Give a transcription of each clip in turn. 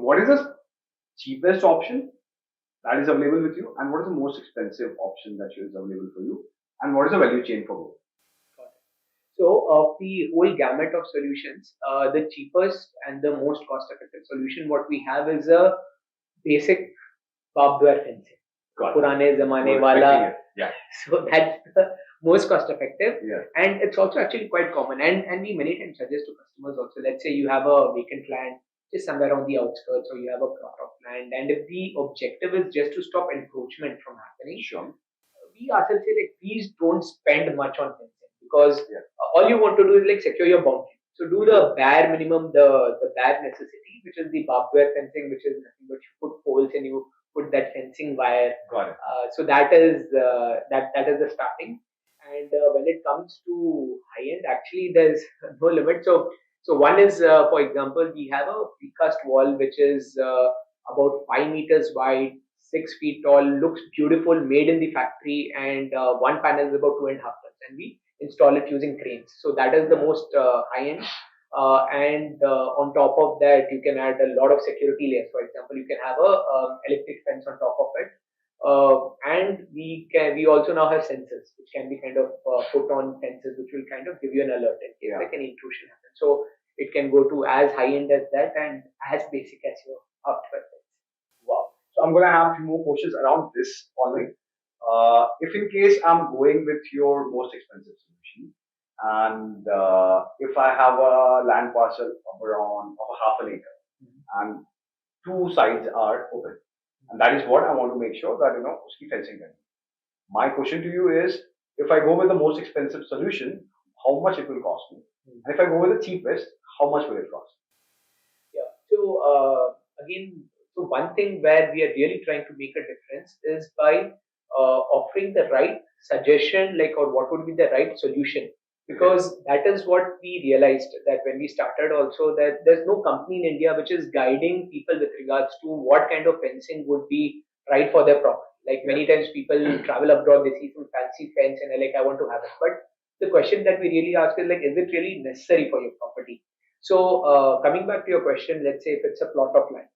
what is the cheapest option that is available with you, and what is the most expensive option that is available for you, and what is the value chain for both? Got it. So, of the whole gamut of solutions, the cheapest and the most cost-effective solution what we have is a basic barbed wire fencing. Got it. पुराने ज़माने We're वाला. expecting it. Yeah. So that's the most cost-effective, Yeah. and it's also actually quite common. And we many times suggest to customers also. Let's say you have a vacant land just somewhere on the outskirts, or you have a plot of land, and if the objective is just to stop encroachment from happening, Sure. we ourselves say like please don't spend much on fencing, because Yeah. all you want to do is like secure your boundary. So do the bare minimum, the bare necessity, which is the barbed wire fencing, which is nothing but you put poles and you put that fencing wire. Got it. So that is that is the starting. And when it comes to high end, actually there's no limit. So one is, for example, we have a precast wall which is about 5 meters wide, 6 feet tall, looks beautiful, made in the factory, and one panel is about 2.5 tons, and we install it using cranes. So that is the most high end. And on top of that, you can add a lot of security layers. For example, you can have a electric fence on top of it, and we also now have sensors which can be kind of put on fences, which will kind of give you an alert in case like an intrusion happens. So it can go to as high end as that and as basic as your after. Wow. So I'm gonna have a few more questions around this only. If in case I'm going with your most expensive solution, and if I have a land parcel of around of a half an acre, and two sides are open, and that is what I want to make sure that uski fencing karni. My question to you is, if I go with the most expensive solution, how much it will cost me? And if I go with the cheapest, how much will it cost? Yeah. So again, so one thing where we are really trying to make a difference is by offering the right suggestion, like, or what would be the right solution, because that is what we realized that when we started also, that there's no company in India which is guiding people with regards to what kind of fencing would be right for their property. Like many times people travel abroad, they see some fancy fence and they're like, I want to have it. But the question that we really ask is like, is it really necessary for your property? So coming back to your question, let's say if it's a plot of land,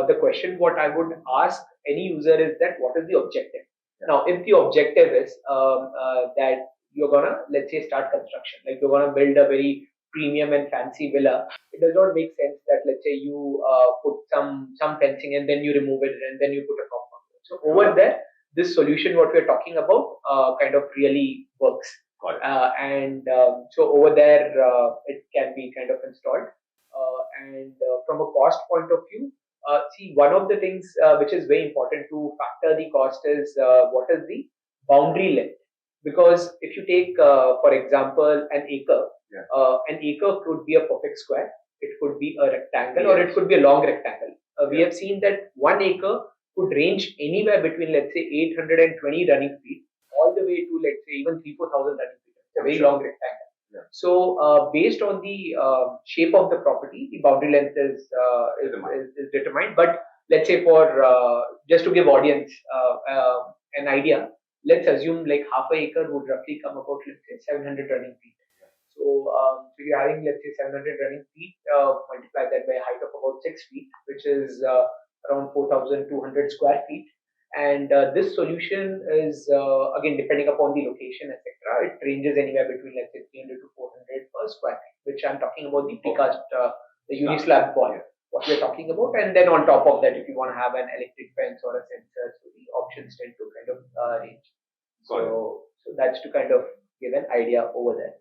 the question what I would ask any user is that what is the objective? Now, if the objective is that you're gonna, let's say, start construction, like you're gonna build a very premium and fancy villa, it does not make sense that let's say you put some fencing and then you remove it and then you put a compound. So over there, this solution what we're talking about kind of really works. And so over there, it can be kind of installed. And from a cost point of view, see, one of the things which is very important to factor the cost is what is the boundary length. Because if you take, for example, an acre could be a perfect square, it could be a rectangle, or it could be a long rectangle. We have seen that 1 acre could range anywhere between, let's say, 820 running feet all the way to, let's say, even 3,000-4,000 running feet. It's a very long rectangle. So, based on the shape of the property, the boundary length is determined. But let's say for just to give audience an idea, let's assume like half an acre would roughly come about, let's say, 700 running feet. So you're having, let's say, 700 running feet, multiply that by a height of about 6 feet, which is around 4,200 square feet. And this solution is again depending upon the location, etc. It ranges anywhere between, let's say, 300 to 400 per square feet, which I'm talking about the precast, the unislab wall, what we're talking about. And then on top of that, if you want to have an electric fence or a sensor, so the options tend to kind of range. So that's to kind of give an idea over there.